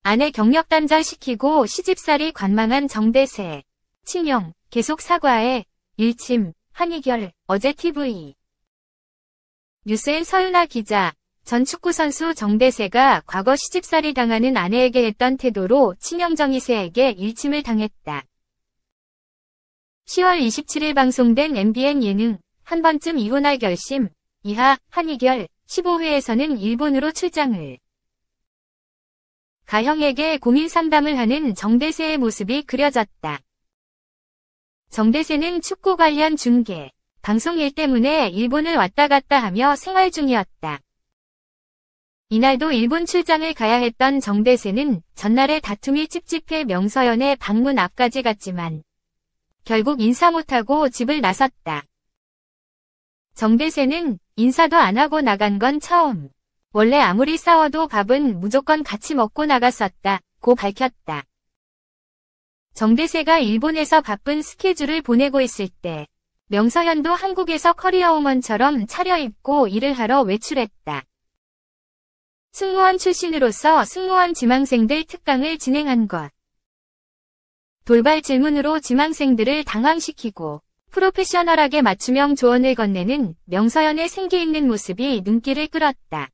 아내 경력 단절시키고 시집살이 관망한 정대세. 친형, 계속 사과해. 일침, 한이결, 어제 TV. 뉴스엔 서윤아 기자. 전 축구선수 정대세가 과거 시집살이 당하는 아내에게 했던 태도로 친형 정희세에게 일침을 당했다. 10월 27일 방송된 MBN 예능 한 번쯤 이혼할 결심. 이하, 한이결, 15회에서는 일본으로 출장을. 가형에게 고민 상담을 하는 정대세의 모습이 그려졌다. 정대세는 축구 관련 중계, 방송 일 때문에 일본을 왔다 갔다 하며 생활 중이었다. 이날도 일본 출장을 가야 했던 정대세는 전날의 다툼이 찝찝해 명서연의 방문 앞까지 갔지만 결국 인사 못하고 집을 나섰다. 정대세는 인사도 안 하고 나간 건 처음. 원래 아무리 싸워도 밥은 무조건 같이 먹고 나갔었다고 밝혔다. 정대세가 일본에서 바쁜 스케줄을 보내고 있을 때 명서현도 한국에서 커리어우먼처럼 차려입고 일을 하러 외출했다. 승무원 출신으로서 승무원 지망생들 특강을 진행한 것. 돌발 질문으로 지망생들을 당황시키고 프로페셔널하게 맞춤형 조언을 건네는 명서현의 생기 있는 모습이 눈길을 끌었다.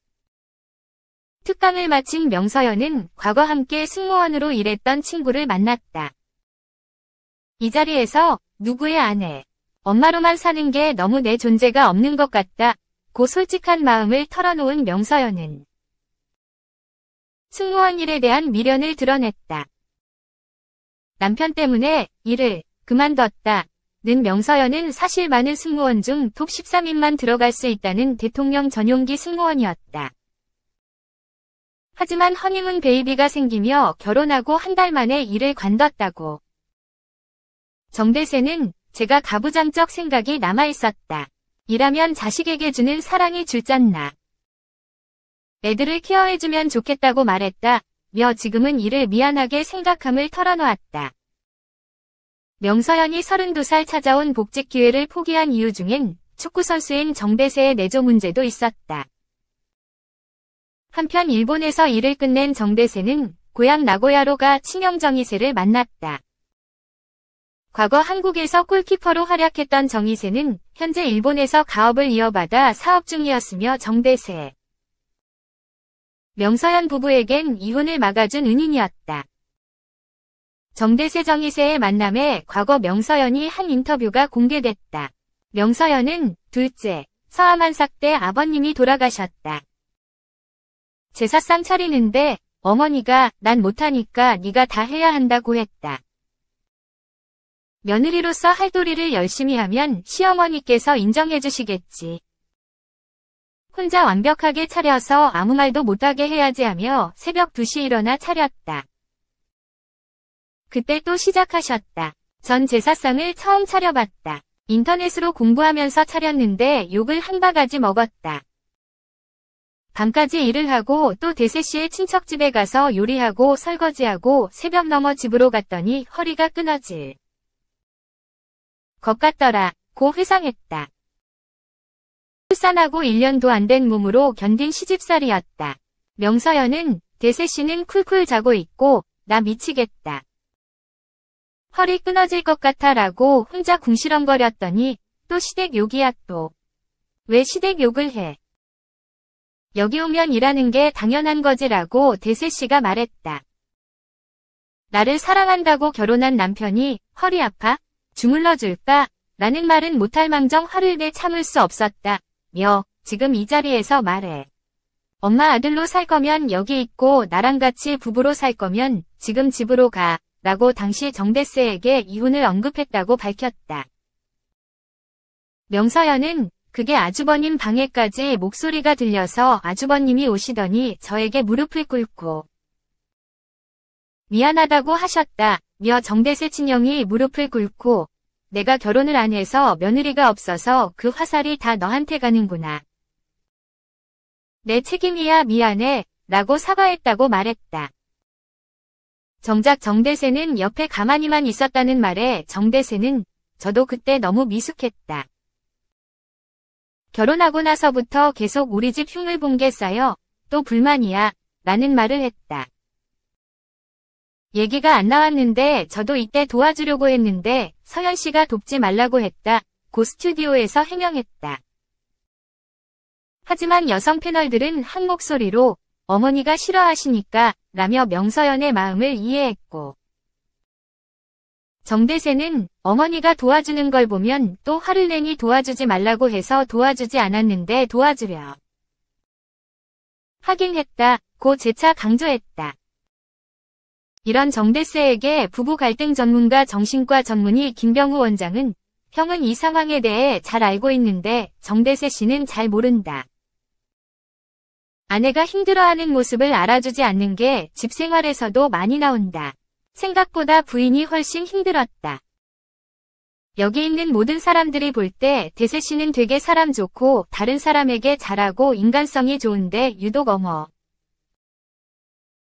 특강을 마친 명서현은 과거 함께 승무원으로 일했던 친구를 만났다. 이 자리에서 누구의 아내, 엄마로만 사는 게 너무 내 존재가 없는 것 같다. 고 솔직한 마음을 털어놓은 명서현은 승무원 일에 대한 미련을 드러냈다. 남편 때문에 일을 그만뒀다. 는 명서현은 사실 많은 승무원 중 톱 13인만 들어갈 수 있다는 대통령 전용기 승무원이었다. 하지만 허니문 베이비가 생기며 결혼하고 한 달 만에 일을 관뒀다고. 정대세는 제가 가부장적 생각이 남아있었다. 일하면 자식에게 주는 사랑이 줄잖나. 애들을 케어해주면 좋겠다고 말했다. 며 지금은 이를 미안하게 생각함을 털어놓았다. 명서현이 32살 찾아온 복직 기회를 포기한 이유 중엔 축구선수인 정대세의 내조 문제도 있었다. 한편 일본에서 일을 끝낸 정대세는 고향 나고야로 가 친형 정희세를 만났다. 과거 한국에서 골키퍼로 활약했던 정희세는 현재 일본에서 가업을 이어받아 사업 중이었으며 정대세, 명서현 부부에겐 이혼을 막아준 은인이었다. 정대세 정희세의 만남에 과거 명서현이 한 인터뷰가 공개됐다. 명서현은 둘째, 서암한삭 때 아버님이 돌아가셨다. 제사상 차리는데 어머니가 난 못하니까 네가 다 해야 한다고 했다. 며느리로서 할 도리를 열심히 하면 시어머니께서 인정해 주시겠지. 혼자 완벽하게 차려서 아무 말도 못하게 해야지 하며 새벽 2시 일어나 차렸다. 그때 또 시작하셨다. 전 제사상을 처음 차려봤다. 인터넷으로 공부하면서 차렸는데 욕을 한 바가지 먹었다. 밤까지 일을 하고 또 대세씨의 친척 집에 가서 요리하고 설거지하고 새벽 넘어 집으로 갔더니 허리가 끊어질 것 같더라. 고 회상했다. 출산하고 1년도 안 된 몸으로 견딘 시집살이였다. 명서현은 대세씨는 쿨쿨 자고 있고 나 미치겠다. 허리 끊어질 것 같아 라고 혼자 궁시렁거렸더니 또 시댁 욕이야 또. 왜 시댁 욕을 해? 여기 오면 일하는 게 당연한 거지라고 대세씨가 말했다. 나를 사랑한다고 결혼한 남편이 허리 아파? 주물러 줄까? 라는 말은 못할 망정 화를 내 참을 수 없었다. 며 지금 이 자리에서 말해. 엄마 아들로 살 거면 여기 있고 나랑 같이 부부로 살 거면 지금 집으로 가. 라고 당시 정대세에게 이혼을 언급했다고 밝혔다. 명서현은 그게 아주버님 방에까지 목소리가 들려서 아주버님이 오시더니 저에게 무릎을 꿇고 미안하다고 하셨다. 며 정대세 친형이 무릎을 꿇고 내가 결혼을 안 해서 며느리가 없어서 그 화살이 다 너한테 가는구나. 내 책임이야 미안해. 라고 사과했다고 말했다. 정작 정대세는 옆에 가만히만 있었다는 말에 정대세는 저도 그때 너무 미숙했다. 결혼하고 나서부터 계속 우리 집 흉을 본 게 쌓여 또 불만이야 라는 말을 했다. 얘기가 안 나왔는데 저도 이때 도와주려고 했는데 서현 씨가 돕지 말라고 했다. 고 스튜디오에서 해명했다. 하지만 여성 패널들은 한 목소리로 어머니가 싫어하시니까 라며 명서연의 마음을 이해했고, 정대세는 어머니가 도와주는 걸 보면 또 화를 내니 도와주지 말라고 해서 도와주지 않았는데 도와주려 하긴 했다. 고 재차 강조했다. 이런 정대세에게 부부 갈등 전문가 정신과 전문의 김병우 원장은 형은 이 상황에 대해 잘 알고 있는데 정대세 씨는 잘 모른다. 아내가 힘들어하는 모습을 알아주지 않는 게 집 생활에서도 많이 나온다. 생각보다 부인이 훨씬 힘들었다. 여기 있는 모든 사람들이 볼 때 대세 씨는 되게 사람 좋고 다른 사람에게 잘하고 인간성이 좋은데 유독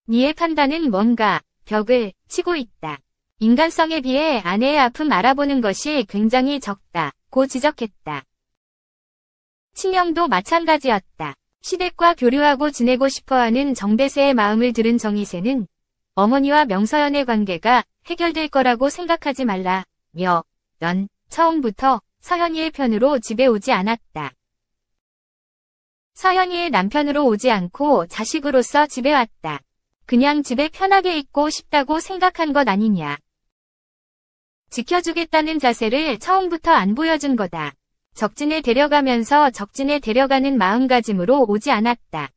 니의 판단은 뭔가 벽을 치고 있다. 인간성에 비해 아내의 아픔 알아보는 것이 굉장히 적다. 고 지적했다. 친형도 마찬가지였다. 시댁과 교류하고 지내고 싶어하는 정대세의 마음을 들은 정희세는 어머니와 명서연의 관계가 해결될 거라고 생각하지 말라며 넌 처음부터 서현이의 편으로 집에 오지 않았다. 서현이의 남편으로 오지 않고 자식으로서 집에 왔다. 그냥 집에 편하게 있고 싶다고 생각한 것 아니냐. 지켜주겠다는 자세를 처음부터 안 보여준 거다. 적진에 데려가면서 적진에 데려가는 마음가짐으로 오지 않았다.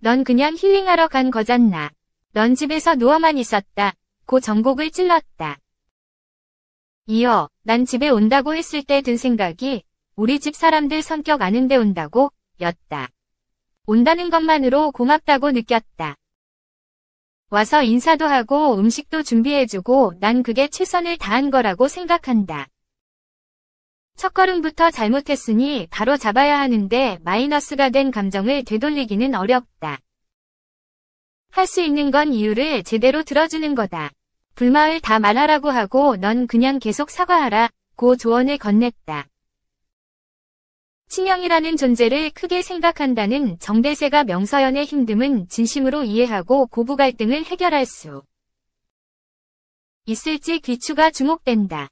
넌 그냥 힐링하러 간 거잖나. 넌 집에서 누워만 있었다. 고 정곡을 찔렀다. 이어 난 집에 온다고 했을 때 든 생각이 우리 집 사람들 성격 아는데 온다고 였다. 온다는 것만으로 고맙다고 느꼈다. 와서 인사도 하고 음식도 준비해주고 난 그게 최선을 다한 거라고 생각한다. 첫걸음부터 잘못했으니 바로 잡아야 하는데 마이너스가 된 감정을 되돌리기는 어렵다. 할 수 있는 건 이유를 제대로 들어주는 거다. 불마을 다 말하라고 하고 넌 그냥 계속 사과하라. 고 조언을 건넸다. 친형이라는 존재를 크게 생각한다는 정대세가 명서연의 힘듦은 진심으로 이해하고 고부 갈등을 해결할 수 있을지 귀추가 주목된다.